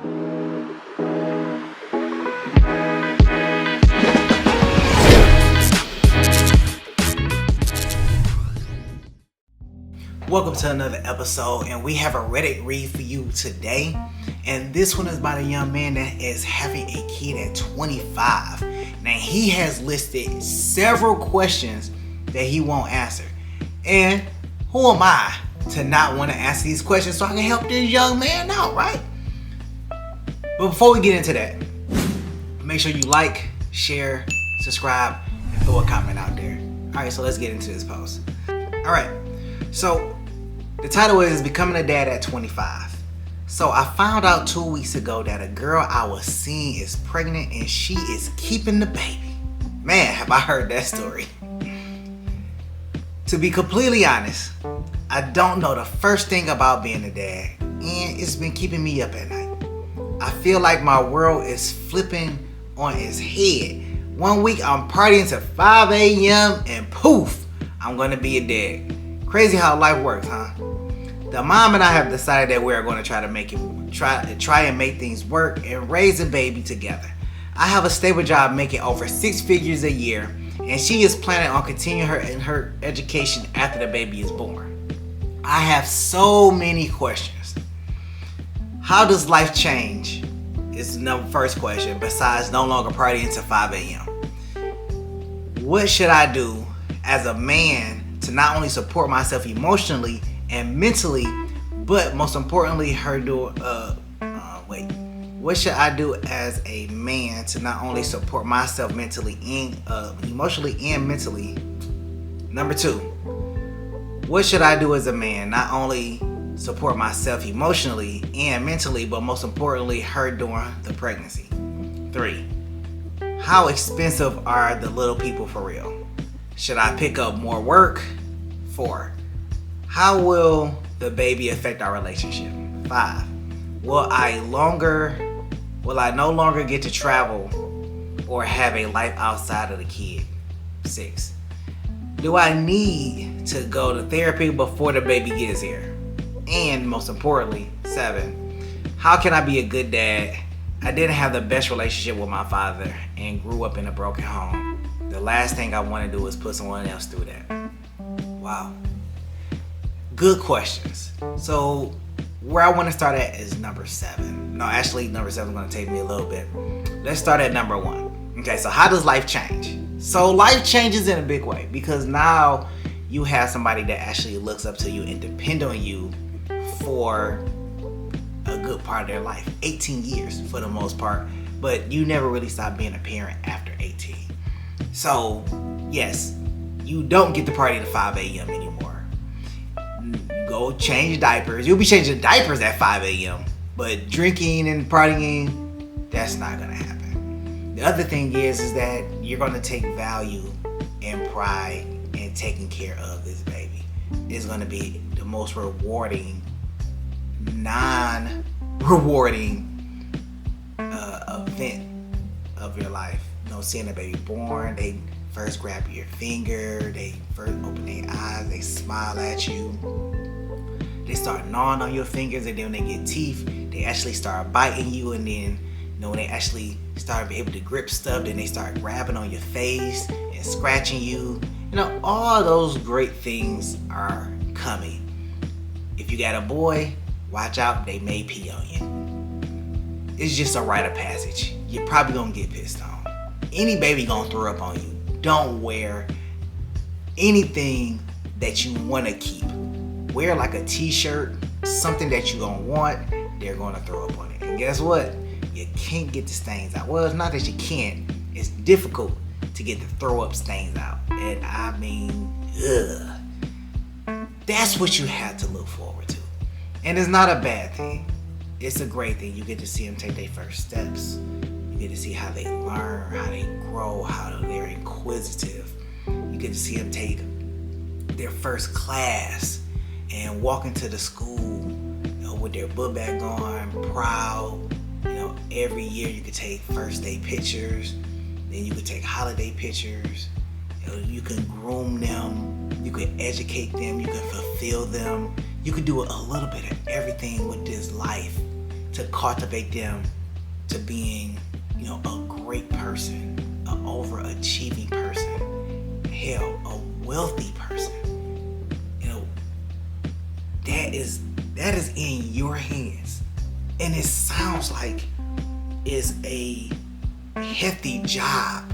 Welcome to another episode, and we have a Reddit read for you today. And this one is about a young man that is having a kid at 25. Now, he has listed several questions that he won't answer. And who am I to not want to answer these questions so I can help this young man out, right? But before we get into that, make sure you like, share, subscribe, and throw a comment out there. Alright, so let's get into this post. Alright, so the title is Becoming a Dad at 25. So I found out 2 weeks ago that a girl I was seeing is pregnant and she is keeping the baby. Man, have I heard that story. To be completely honest, I don't know the first thing about being a dad, and it's been keeping me up at night. I feel like my world is flipping on its head. 1 week I'm partying to 5 a.m. and poof, I'm gonna be a dad. Crazy how life works, huh? The mom and I have decided that we are going to try and make things work and raise a baby together. I have a stable job making over 6 figures a year, and she is planning on continuing her education after the baby is born. I have so many questions. How does life change? Is the first question, besides no longer partying to 5 a.m. What should I do as a man to not only support myself emotionally and mentally, but most importantly, what should I do as a man to not only support myself mentally and emotionally and mentally? Number 2, what should I do as a man not only support myself emotionally and mentally, but most importantly, her during the pregnancy? 3, how expensive are the little people for real? Should I pick up more work? 4, how will the baby affect our relationship? 5, will I no longer get to travel or have a life outside of the kid? 6, do I need to go to therapy before the baby gets here? And most importantly, 7, how can I be a good dad? I didn't have the best relationship with my father and grew up in a broken home. The last thing I want to do is put someone else through that. Wow. Good questions. So where I want to start at is number 7. No, actually number 7 is going to take me a little bit. Let's start at number 1. Okay, so how does life change? So life changes in a big way because now you have somebody that actually looks up to you and depend on you for a good part of their life. 18 years for the most part, but you never really stop being a parent after 18. So yes, you don't get to party to 5 a.m. anymore. Go change diapers. You'll be changing diapers at 5 a.m. But drinking and partying, that's not gonna happen. The other thing is that you're gonna take value and pride in taking care of this baby. It's gonna be the most rewarding, non-rewarding event of your life. You know, seeing a baby born, they first grab your finger, they first open their eyes, they smile at you. They start gnawing on your fingers, and then when they get teeth, they actually start biting you, and then when they actually start being able to grip stuff, then they start grabbing on your face and scratching you. All those great things are coming. If you got a boy, watch out, they may pee on you. It's just a rite of passage. You're probably gonna get pissed on. Any baby gonna throw up on you. Don't wear anything that you wanna keep. Wear like a t-shirt, something that you gonna want, they're gonna throw up on it. And guess what? You can't get the stains out. Well, it's not that you can't, it's difficult to get the throw up stains out. And I mean, that's what you have to look forward to. And it's not a bad thing. It's a great thing. You get to see them take their first steps. You get to see how they learn, how they grow, how they're inquisitive. You get to see them take their first class and walk into the school, with their book bag on, proud. Every year you could take first day pictures, then you could take holiday pictures. You can groom them, you can educate them, you can fulfill them. You can do a little bit of everything with this life to cultivate them to being, a great person, an overachieving person, hell, a wealthy person. That is in your hands. And it sounds like it's a hefty job.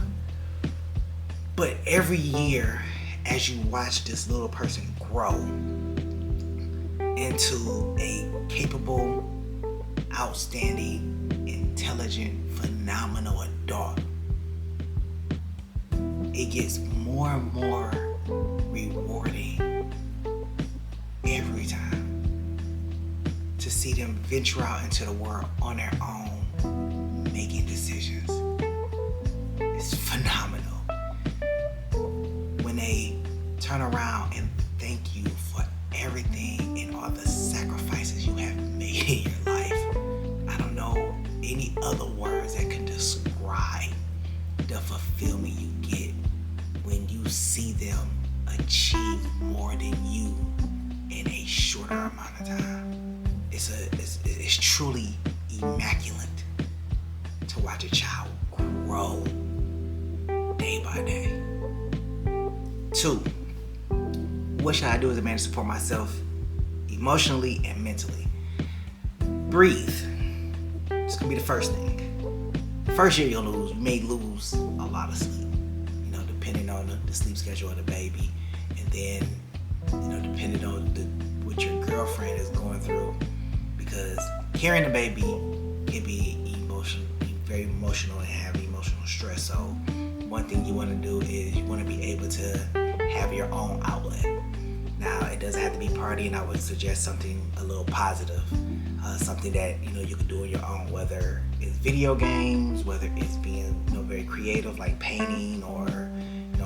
But every year, as you watch this little person grow into a capable, outstanding, intelligent, phenomenal adult, it gets more and more rewarding every time to see them venture out into the world on their own, making decisions. It's phenomenal when they turn around and thank you for everything and all the sacrifices you have made in your life. I don't know any other words that can describe the fulfillment you get when you see them achieve more than you in a shorter amount of time. It's truly immaculate to watch a child grow day by day. 2, what should I do as a man to support myself emotionally and mentally? Breathe. It's gonna be the first thing. First year you may lose a lot of sleep, depending on the sleep schedule of the baby, and then depending on what your girlfriend is going through, because carrying the baby can be very emotional and have emotional stress. So one thing you want to do is you want to be able to have your own outlet. Now, it doesn't have to be partying. I would suggest something a little positive, something that you can do on your own, whether it's video games, whether it's being very creative like painting or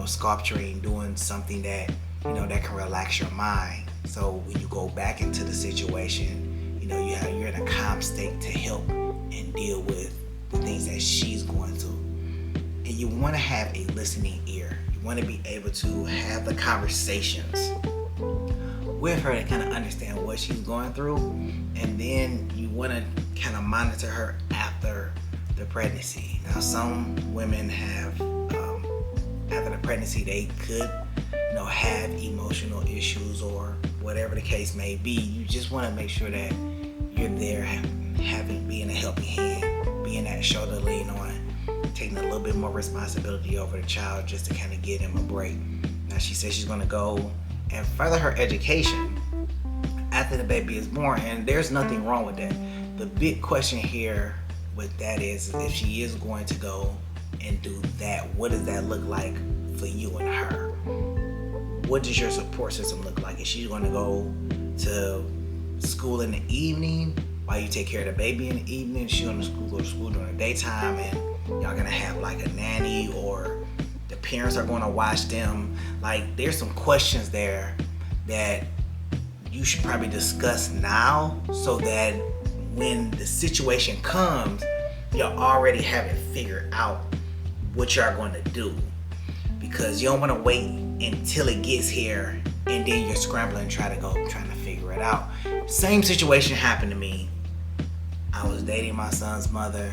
sculpturing, doing something that that can relax your mind. So when you go back into the situation, you're in a calm state to help and deal with the things that she's going through. And you want to have a listening ear. You want to be able to have the conversations with her to kind of understand what she's going through, and then you want to kind of monitor her after the pregnancy. Now, some women have after the pregnancy they could have emotional issues or whatever the case may be. You just want to make sure that you're there, being a helping hand, being that shoulder to lean on, taking a little bit more responsibility over the child just to kind of give him a break. Now, she says she's going to go and further her education after the baby is born, and there's nothing wrong with that. The big question here with that is if she is going to go and do that, what does that look like for you and her? What does your support system look like? Is she going to go to school in the evening while you take care of the baby in the evening? Is she going to go to school during the daytime, and y'all going to have like a nanny, or the parents are going to watch them? Like, there's some questions there that you should probably discuss now, so that when the situation comes, y'all already have it figured out what y'all going to do. Because you don't want to wait until it gets here and then you're scrambling trying to figure it out. Same situation happened to me. I was dating my son's mother,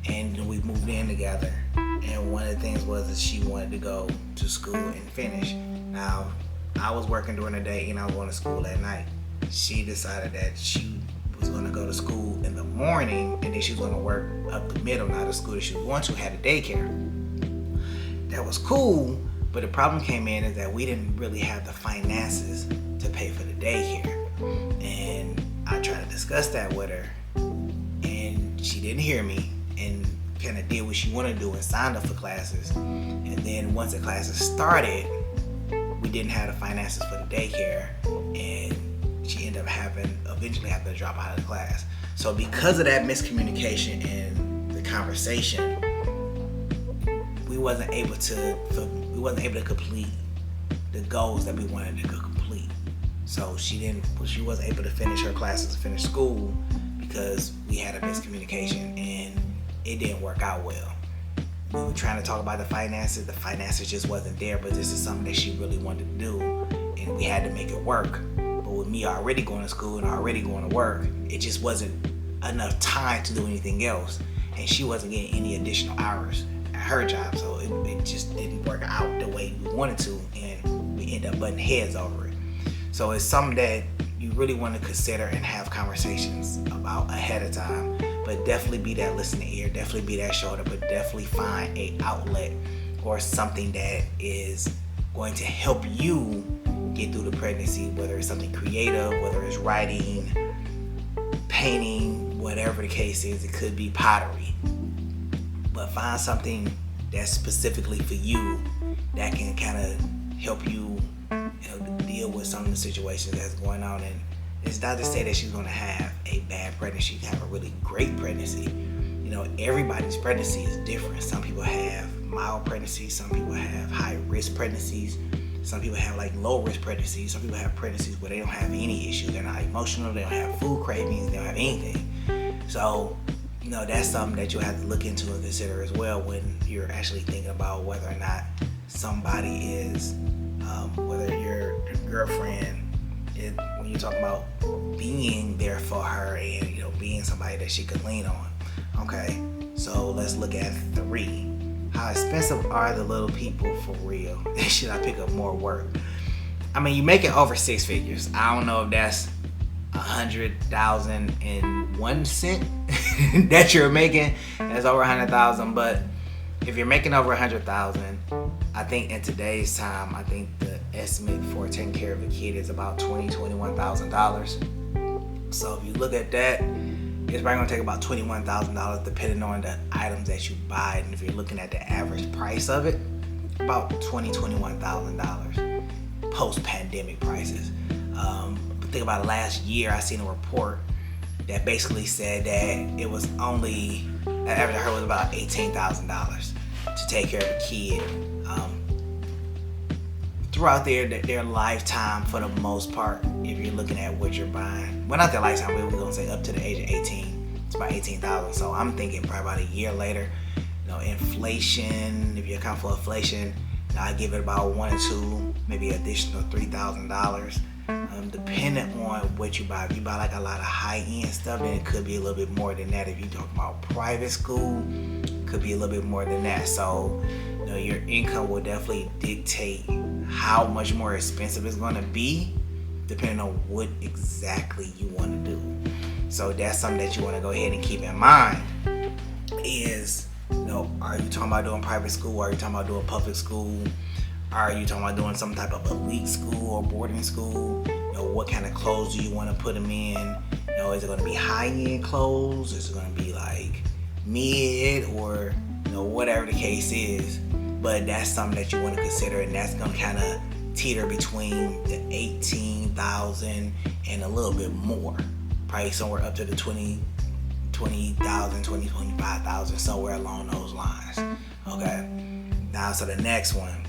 and we moved in together. And one of the things was that she wanted to go to school and finish. Now, I was working during the day and I was going to school at night. She decided that she was going to go to school in the morning, and then she was going to work up the middle. Now, the school that she was going to had a daycare. That was cool, but the problem came in is that we didn't really have the finances to pay for the daycare. And I tried to discuss that with her, and she didn't hear me and kind of did what she wanted to do and signed up for classes. And then once the classes started, we didn't have the finances for the daycare, and she ended up eventually having to drop out of the class. So because of that miscommunication and the conversation, we wasn't able to complete the goals that we wanted to complete. So she wasn't able to finish her classes, finish school, because we had a miscommunication and it didn't work out well. We were trying to talk about the finances just wasn't there, but this is something that she really wanted to do, and we had to make it work. But with me already going to school and already going to work, it just wasn't enough time to do anything else, and she wasn't getting any additional hours at her job, so it just didn't work out the way we wanted to, and we ended up butting heads over it. So it's something that you really want to consider and have conversations about ahead of time. But definitely be that listening ear, definitely be that shoulder, but definitely find a outlet or something that is going to help you get through the pregnancy, whether it's something creative, whether it's writing, painting, whatever the case is. It could be pottery. But find something that's specifically for you that can kind of help you, deal with some of the situations that's going on. And it's not to say that she's going to have a bad pregnancy. She can have a really great pregnancy. Everybody's pregnancy is different. Some people have mild pregnancies. Some people have high risk pregnancies. Some people have like low risk pregnancies. Some people have pregnancies where they don't have any issues. They're not emotional. They don't have food cravings. They don't have anything. So, that's something that you'll have to look into and consider as well when you're actually thinking about whether or not somebody is, whether your girlfriend is, when you talk about being there for her and being somebody that she can lean on. Okay, so let's look at 3. How expensive are the little people for real? Should I pick up more work? I mean, you're making over 6 figures. I don't know if that's 100,001 cent that you're making. That's over 100,000. But if you're making over 100,000, I think in today's time, I think the estimate for taking care of a kid is about $21,000. So if you look at that, it's probably gonna take about $21,000 depending on the items that you buy. And if you're looking at the average price of it, about $21,000 post-pandemic prices. But think about it, last year I seen a report that basically said that it was only, the average I heard was about $18,000 to take care of a kid throughout their lifetime, for the most part. If you're looking at what you're buying, well, not their lifetime, but we're gonna say up to the age of 18, it's about 18,000. So I'm thinking probably about a year later, inflation, if you account for inflation, I give it about 1 or 2, maybe additional $3,000, depending on what you buy. If you buy like a lot of high-end stuff, then it could be a little bit more than that. If you talk about private school, it could be a little bit more than that. So your income will definitely dictate how much more expensive it's going to be, depending on what exactly you want to do. So that's something that you want to go ahead and keep in mind is, are you talking about doing private school? Are you talking about doing public school? Are you talking about doing some type of elite school or boarding school? What kind of clothes do you want to put them in? Is it going to be high-end clothes? Is it going to be like mid, or whatever the case is? But that's something that you want to consider, and that's going to kind of teeter between the 18,000 and a little bit more, probably somewhere up to the 20,000, 25,000, somewhere along those lines. Okay. Now, so the next one,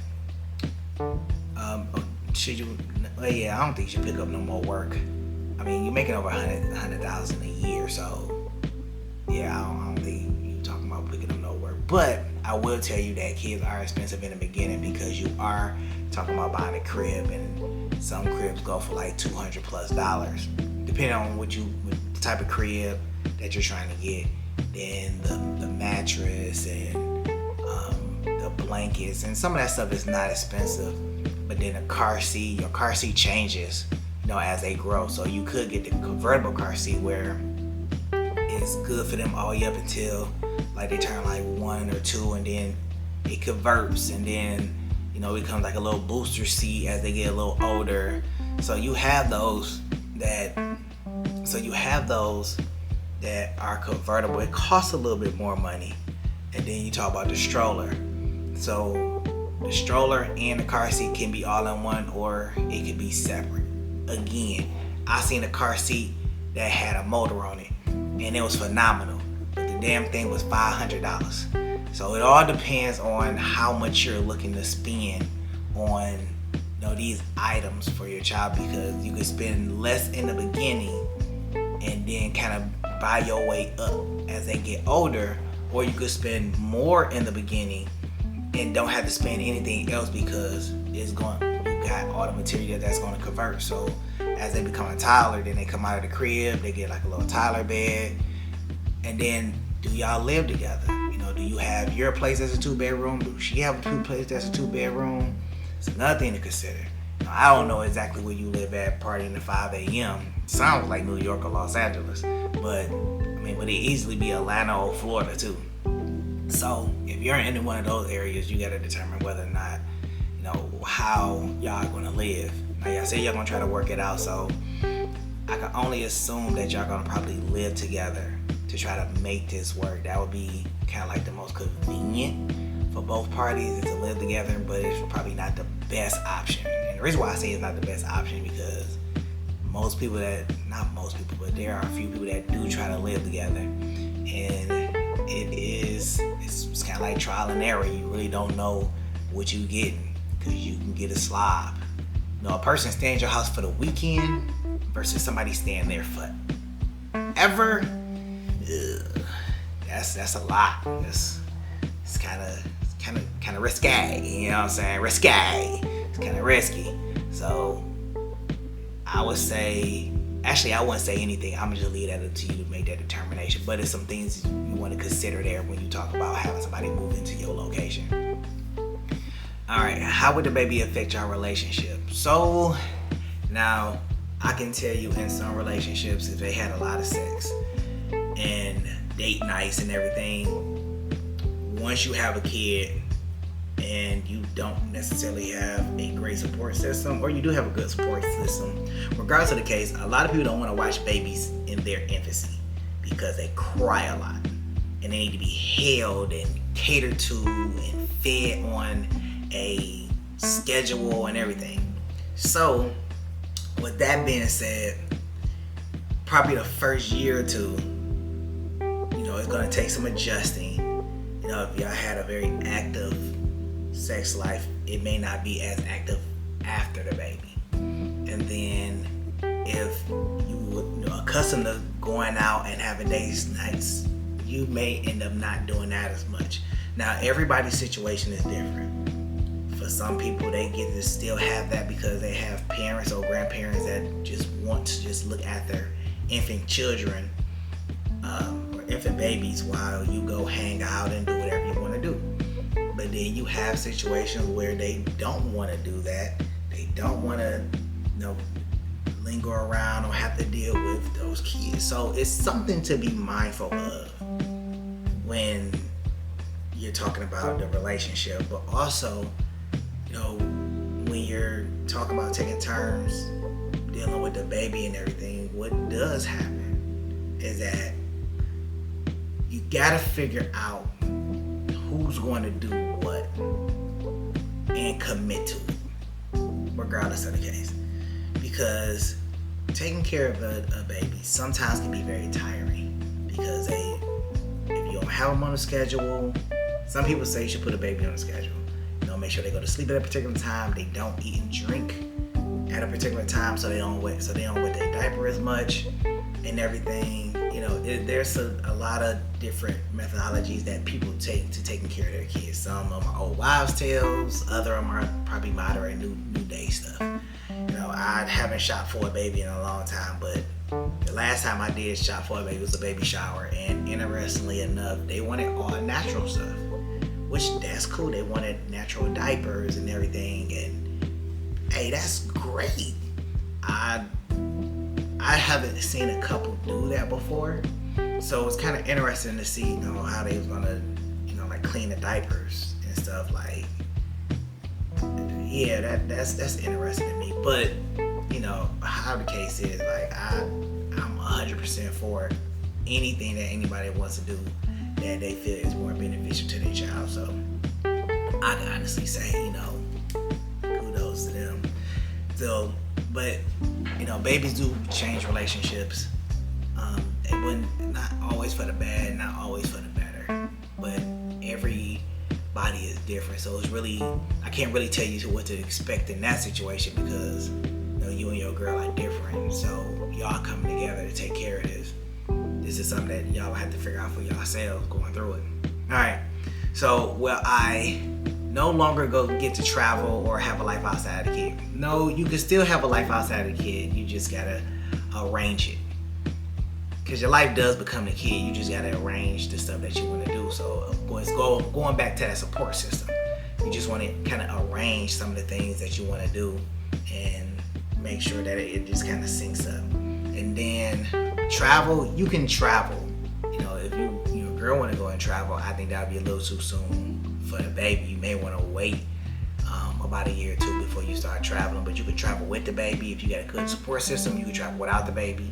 should you? Well, yeah, I don't think you should pick up no more work. I mean, you're making over 100,000 a year, so yeah, I don't think you're talking about picking up no work. But I will tell you that kids are expensive in the beginning, because you are talking about buying a crib, and some cribs go for like $200+, depending on what the type of crib that you're trying to get. Then the mattress and the blankets and some of that stuff is not expensive. But then your car seat changes, as they grow. So you could get the convertible car seat where it's good for them all the way up until like they turn like 1 or 2, and then it converts, and then it becomes like a little booster seat as they get a little older. So you have those that are convertible. It costs a little bit more money. And then you talk about the stroller. So the stroller and the car seat can be all in one, or it could be separate. Again, I seen a car seat that had a motor on it, and it was phenomenal, but the damn thing was $500. So it all depends on how much you're looking to spend on these items for your child, because you could spend less in the beginning and then kind of buy your way up as they get older, or you could spend more in the beginning and don't have to spend anything else, because you got all the material that's going to convert. So as they become a toddler, then they come out of the crib, they get like a little toddler bed, And then, do y'all live together? Do you have your place as a 2-bedroom? Do she have a place that's a 2-bedroom? It's another thing to consider. I don't know exactly where you live at, partying at 5 a.m. Sounds like New York or Los Angeles, but would it easily be Atlanta or Florida too? So if you're in one of those areas, you got to determine whether or not, how y'all are gonna live. Now y'all say y'all gonna try to work it out, so I can only assume that y'all gonna probably live together to try to make this work. That would be kind of like the most convenient for both parties, is to live together, but it's probably not the best option. And the reason why I say it's not the best option, because not most people, but there are a few people that do try to live together, and it's kind of like trial and error. You really don't know what you getting, because you can get a slob. A person staying at your house for the weekend versus somebody staying there forever. That's a lot. It's kind of risque. You know what I'm saying? Risque. It's kind of risky. So I would say, actually, I wouldn't say anything. I'm gonna just leave that up to you to make that determination. But it's some things you want to consider there when you talk about having somebody move into your location. All right, how would the baby affect your relationship? So now I can tell you, in some relationships, if they had a lot of sex and date nights and everything, once you have a kid and you don't necessarily have a great support system, or you do have a good support system, regardless of the case, a lot of people don't want to watch babies in their infancy because they cry a lot and they need to be held and catered to and fed on a schedule and everything. So with that being said, probably the first year or two, it's going to take some adjusting. If y'all had a very active sex life, it may not be as active after the baby. And then if you were accustomed to going out and having days, nights, you may end up not doing that as much. Now, everybody's situation is different. For some people, they get to still have that because they have parents or grandparents that just want to just look at their infant children or infant babies while you go hang out and do whatever you want to do. But then you have situations where they don't want to do that. They don't want to, linger around or have to deal with those kids. So it's something to be mindful of when you're talking about the relationship, but also, when you're talking about taking turns dealing with the baby and everything, what does happen is that you gotta figure out who's going to do what and commit to it, regardless of the case. Because taking care of a baby sometimes can be very tiring, because if you don't have them on a schedule, some people say you should put a baby on a schedule. Make sure they go to sleep at a particular time. They don't eat and drink at a particular time, so they don't wet their diaper as much and everything. There's a lot of different methodologies that people take to taking care of their kids. Some of them are old wives' tales. Other of them are probably modern new day stuff. I haven't shot for a baby in a long time, but the last time I did shop for a baby was a baby shower, and interestingly enough, they wanted all natural stuff, which that's cool. They wanted natural diapers and everything, and hey, that's great. I haven't seen a couple do that before, so it's kind of interesting to see, how they was gonna, like clean the diapers and stuff. Like, yeah, that's interesting to me. But how the case is, like, I'm 100% for anything that anybody wants to do that they feel is more beneficial to their child. So I can honestly say, kudos to them. So, but babies do change relationships. And when not always for the bad, not always for the better, but everybody is different. So it's really, I can't really tell you what to expect in that situation, because you and your girl are different. So y'all coming together to take care of this. This is something that y'all have to figure out for yourselves going through it. All right. So, will I no longer get to travel or have a life outside the kid? No, you can still have a life outside the kid. You just gotta arrange it. because your life does become the kid. You just gotta arrange the stuff that you want to do. So of course, going back to that support system, you just want to kind of arrange some of the things that you want to do and make sure that it just kind of syncs up. And then travel, you can travel. You know, if your girl want to go and travel, I think that would be a little too soon for the baby. You may want to wait about a year or two before you start traveling, but you can travel with the baby. If you got a good support system, you can travel without the baby.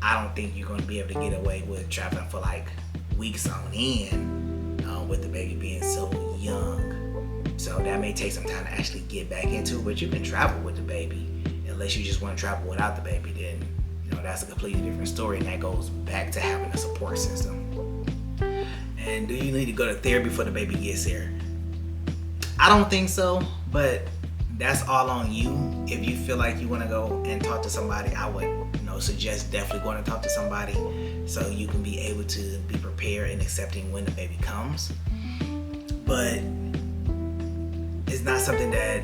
I don't think you're going to be able to get away with traveling for like weeks on end with the baby being so young. So that may take some time to actually get back into, but you can travel with the baby. Unless you just want to travel without the baby, then that's a completely different story, and that goes back to having a support system. And do you need to go to therapy before the baby gets here? I don't think so, but that's all on you. If you feel like you want to go and talk to somebody, I would suggest definitely going to talk to somebody so you can be able to be prepared and accepting when the baby comes. But it's not something that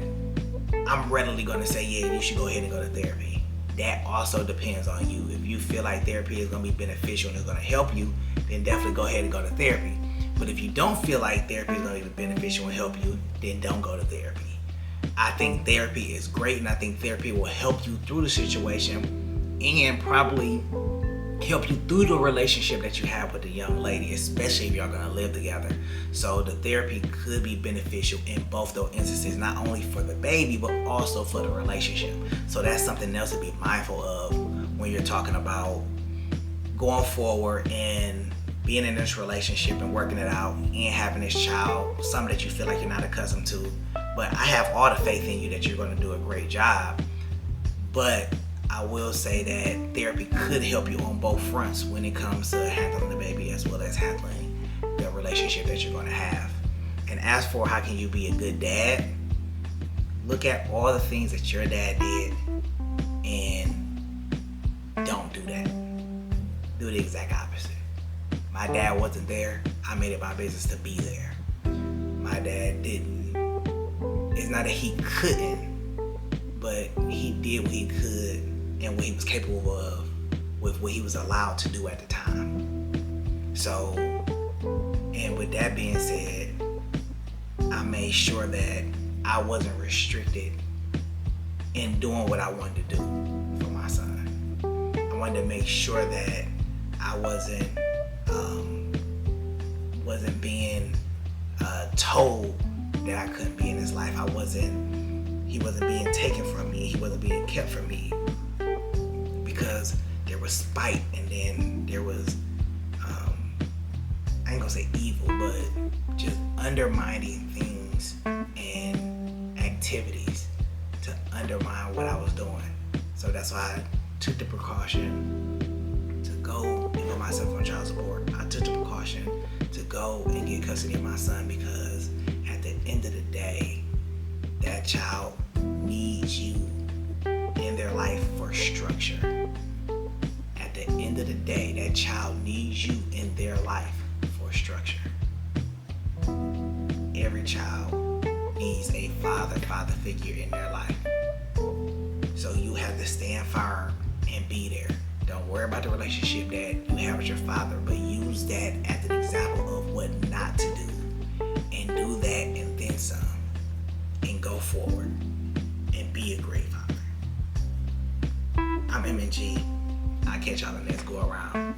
I'm readily going to say, yeah, you should go ahead and go to therapy. That also depends on you. If you feel like therapy is going to be beneficial and it's going to help you, then definitely go ahead and go to therapy. But if you don't feel like therapy is going to be beneficial and help you, then don't go to therapy. I think therapy is great, and I think therapy will help you through the situation and probably help you through the relationship that you have with the young lady, especially if y'all going to live together. So the therapy could be beneficial in both those instances, not only for the baby, but also for the relationship. So that's something else to be mindful of when you're talking about going forward and being in this relationship and working it out and having this child, something that you feel like you're not accustomed to. But I have all the faith in you that you're going to do a great job. But I will say that therapy could help you on both fronts when it comes to handling the baby as well as handling the relationship that you're going to have. And as for how can you be a good dad, look at all the things that your dad did and don't do that. Do the exact opposite. My dad wasn't there. I made it my business to be there. My dad didn't. It's not that he couldn't, but he did what he could and what he was capable of with what he was allowed to do at the time. So, and with that being said, I made sure that I wasn't restricted in doing what I wanted to do for my son. I wanted to make sure that I wasn't being told that I couldn't be in his life. He wasn't being taken from me. He wasn't being kept from me because there was spite, and then there was, I ain't gonna say evil, but just undermining things and activities to undermine what I was doing. So that's why I took the precaution to go and put myself on child support. I took the precaution to go and get custody of my son, because at the end of the day, that child needs you in their life for structure. At the end of the day, that child needs you in their life for structure. Every child needs a father figure in their life. So you have to stand firm and be there. Don't worry about the relationship that you have with your father, but use that as an example of what not to do. And do that and then some. And go forward. And be a great father. I'm MNG. I'll catch y'all in the next go around.